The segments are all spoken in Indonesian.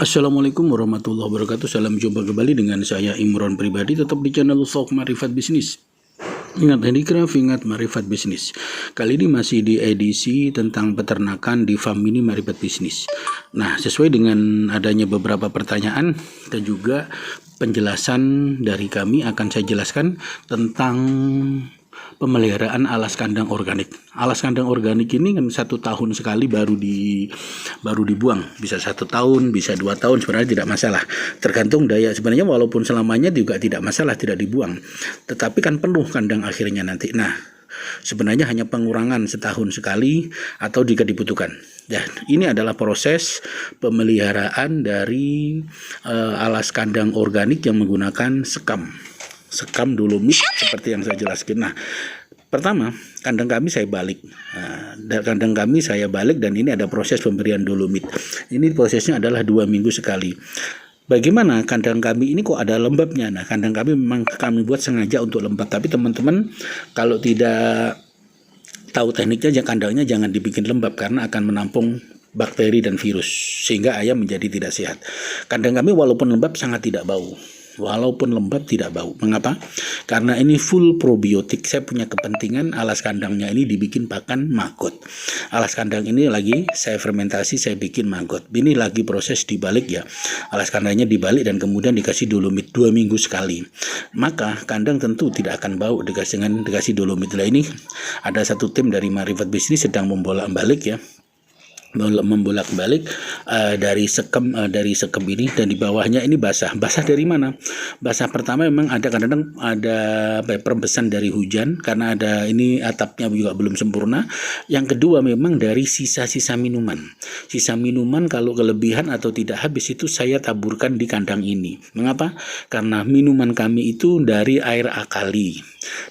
Assalamualaikum warahmatullahi wabarakatuh. Salam jumpa kembali dengan saya Imron pribadi, tetap di channel Sok Marifat Bisnis. Ingat handicraft, ingat Marifat Bisnis. Kali ini masih di edisi tentang peternakan di farm mini Marifat Bisnis. Nah, sesuai dengan adanya beberapa pertanyaan dan juga penjelasan dari kami, akan saya jelaskan tentang pemeliharaan alas kandang organik. Alas kandang organik ini kan 1 tahun sekali baru dibuang. Bisa 1 tahun, bisa 2 tahun, sebenarnya tidak masalah. Tergantung daya. Sebenarnya walaupun selamanya juga tidak masalah, tidak dibuang. Tetapi kan penuh kandang akhirnya nanti. Nah, sebenarnya hanya pengurangan 1 tahun sekali atau jika dibutuhkan. Ya, ini adalah proses pemeliharaan dari alas kandang organik yang menggunakan sekam dolomit seperti yang saya jelaskan. Nah, pertama, kandang kami saya balik. Dan ini ada proses pemberian dolomit. Ini prosesnya adalah 2 minggu sekali. Bagaimana kandang kami ini kok ada lembabnya? Nah, kandang kami memang kami buat sengaja untuk lembab. Tapi teman-teman kalau tidak tahu tekniknya, kandangnya jangan dibikin lembab karena akan menampung bakteri dan virus sehingga ayam menjadi tidak sehat. Kandang kami walaupun lembab sangat tidak bau. Mengapa? Karena ini full probiotik. Saya punya kepentingan alas kandangnya ini dibikin pakan maggot. Alas kandang ini lagi saya fermentasi, saya bikin maggot. Ini lagi proses dibalik ya. Alas kandangnya dibalik dan kemudian dikasih dolomit 2 minggu sekali. Maka kandang tentu tidak akan bau dikasih dolomit. Lah ini ada satu tim dari Marifat Bisnis sedang membolak-balik ya. Membolak-balik dari sekam ini, dan di bawahnya ini basah dari mana? Basah pertama memang ada kadang-kadang ada perembesan dari hujan karena ada ini atapnya juga belum sempurna. Yang kedua memang dari sisa-sisa minuman kalau kelebihan atau tidak habis itu saya taburkan di kandang ini. Mengapa? Karena minuman kami itu dari air akali,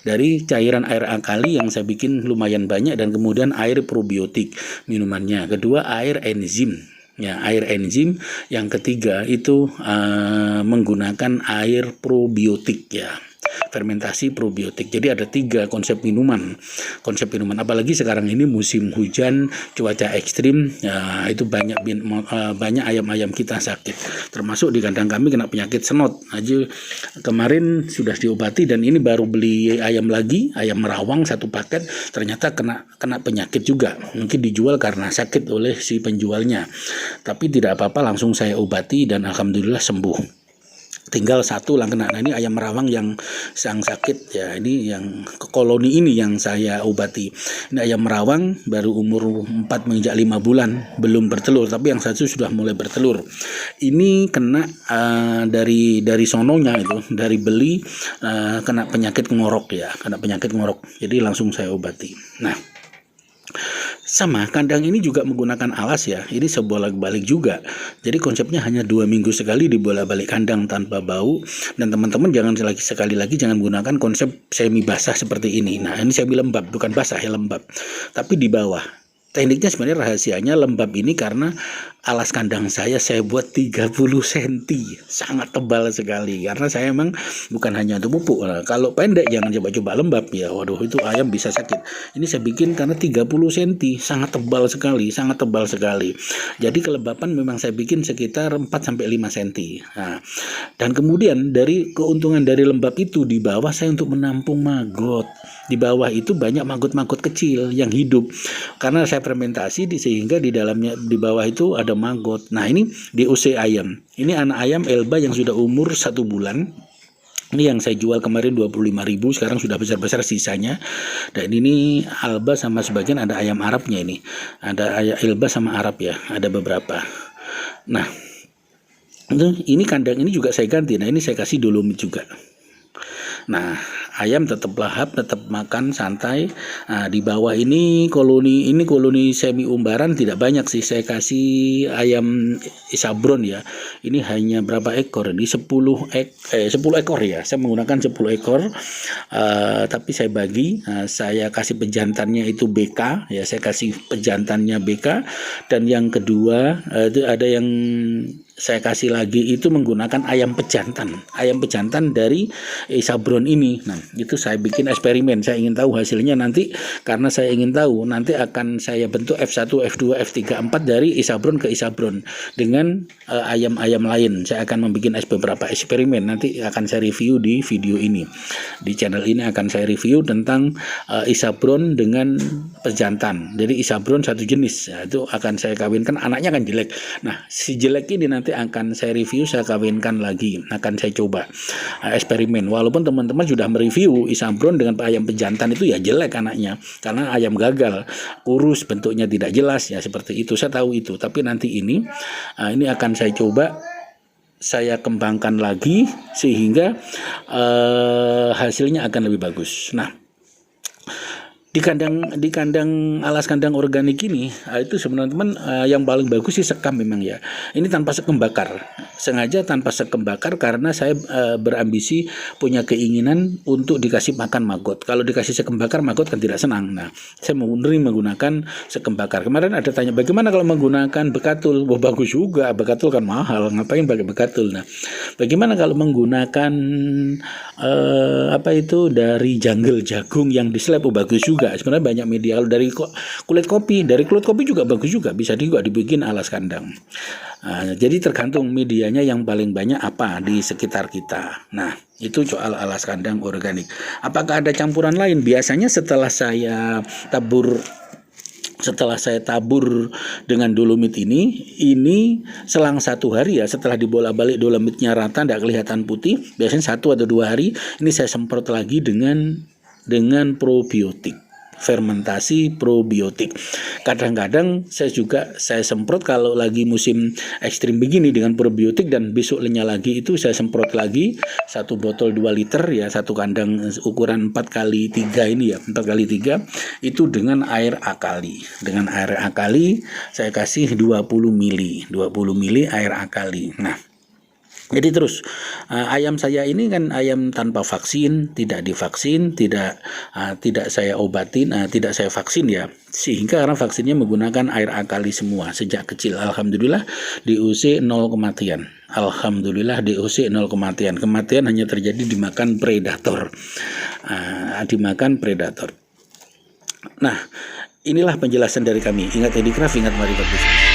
dari cairan air akali yang saya bikin lumayan banyak, dan kemudian air probiotik minumannya. Kedua, air enzim. Ya, air enzim. Yang ketiga itu menggunakan air probiotik ya. Fermentasi probiotik. Jadi ada 3 konsep minuman. Apalagi sekarang ini musim hujan, cuaca ekstrim, ya, itu banyak ayam-ayam kita sakit. Termasuk di kandang kami kena penyakit senot. Aja kemarin sudah diobati, dan ini baru beli ayam lagi, ayam merawang 1 paket, ternyata kena penyakit juga. Mungkin dijual karena sakit oleh si penjualnya. Tapi tidak apa-apa, langsung saya obati dan alhamdulillah sembuh. Tinggal 1 lah kena. Nah, ini ayam merawang yang sakit ya, ini yang koloni ini yang saya obati. Ini ayam merawang baru umur 4 menginjak 5 bulan, belum bertelur, tapi yang 1 sudah mulai bertelur. Ini kena dari sononya itu, dari beli kena penyakit ngorok. Jadi langsung saya obati. Nah, sama kandang ini juga menggunakan alas ya. Ini sebolak-balik juga. Jadi konsepnya hanya 2 minggu sekali dibolak-balik kandang tanpa bau. Dan teman-teman sekali lagi jangan gunakan konsep semi basah seperti ini. Nah, ini semi lembab, bukan basah ya, lembab. Tapi di bawah. Tekniknya sebenarnya rahasianya lembab ini karena alas kandang saya buat 30 cm, sangat tebal sekali. Karena saya emang bukan hanya untuk pupuk. Nah, kalau pendek jangan coba-coba lembab ya. Waduh, itu ayam bisa sakit. Ini saya bikin karena 30 cm, sangat tebal sekali. Jadi kelembapan memang saya bikin sekitar 4-5 cm. Nah, dan kemudian dari keuntungan dari lembab itu, di bawah saya untuk menampung maggot. Di bawah itu banyak maggot-maggot kecil yang hidup karena saya fermentasi sehingga di dalamnya, di bawah itu ada maggot. Nah, ini DOC ayam. Ini anak ayam Elba yang sudah umur 1 bulan. Ini yang saya jual kemarin 25.000, sekarang sudah besar-besar sisanya. Dan ini Alba sama sebagian ada ayam Arabnya ini. Ada ayam Elba sama Arab ya, ada beberapa. Nah, ini kandang ini juga saya ganti. Nah, ini saya kasih dolomit juga. Nah, ayam tetap lahap, tetap makan santai. Nah, di bawah ini koloni semi umbaran tidak banyak sih. Saya kasih ayam Isabron ya. Ini hanya berapa ekor? Ini 10 ekor ya. Saya menggunakan 10 ekor. Tapi saya bagi. Saya kasih pejantannya itu BK ya. Saya kasih pejantannya BK, dan yang kedua itu ada yang saya kasih lagi itu menggunakan ayam pejantan dari Isabron ini. Nah, itu saya bikin eksperimen, saya ingin tahu hasilnya nanti, karena saya ingin tahu nanti akan saya bentuk F1, F2, F3, F4 dari Isabron ke Isabron dengan ayam-ayam lain. Saya akan membuat beberapa eksperimen, nanti akan saya review di video ini. Di channel ini akan saya review tentang Isabron dengan pejantan. Jadi Isabron satu jenis, ya, itu akan saya kawinkan, anaknya kan jelek. Nah, si jelek ini nanti akan saya review, saya kawinkan lagi, akan saya coba eksperimen. Walaupun teman-teman sudah mereview Isabron dengan ayam pejantan itu ya jelek anaknya, karena ayam gagal, kurus, bentuknya tidak jelas, ya seperti itu. Saya tahu itu, tapi nanti ini akan saya coba, saya kembangkan lagi sehingga hasilnya akan lebih bagus. Nah, di kandang alas kandang organik ini itu sebenarnya teman, yang paling bagus sih sekam memang ya. Ini tanpa sekem bakar, sengaja tanpa sekem bakar karena saya berambisi, punya keinginan untuk dikasih makan maggot. Kalau dikasih sekem bakar maggot kan tidak senang. Nah, saya menggunakan sekem bakar. Kemarin ada tanya bagaimana kalau menggunakan bekatul. Wah, bagus juga, bekatul kan mahal, ngapain pakai bekatul. Nah, bagaimana kalau menggunakan dari jungle jagung yang dislep, bagus juga. Sebenarnya banyak media. Kalau dari kulit kopi juga bagus juga, bisa juga dibikin alas kandang. Jadi tergantung medianya yang paling banyak apa di sekitar kita. Nah, itu soal alas kandang organik. Apakah ada campuran lain? Biasanya setelah saya tabur dengan dolomit ini selang 1 hari ya, setelah dibolak-balik dolomitnya rata, tidak kelihatan putih, biasanya 1 atau 2 hari ini saya semprot lagi dengan probiotik, fermentasi probiotik. Kadang-kadang saya semprot kalau lagi musim ekstrim begini dengan probiotik, dan besoknya lagi itu saya semprot lagi 1 botol 2 liter ya, 1 kandang ukuran 4x3 ini ya, 4x3 itu dengan air akali. Dengan air akali saya kasih 20 mili air akali. Nah, jadi terus ayam saya ini kan ayam tanpa vaksin, tidak divaksin, tidak saya obatin, tidak saya vaksin ya, sehingga karena vaksinnya menggunakan air akali semua sejak kecil. Alhamdulillah DOC 0 kematian. Alhamdulillah DOC 0 kematian. Kematian hanya terjadi dimakan predator. Nah, inilah penjelasan dari kami. Ingat Handicraft, ingat mari berbisnis.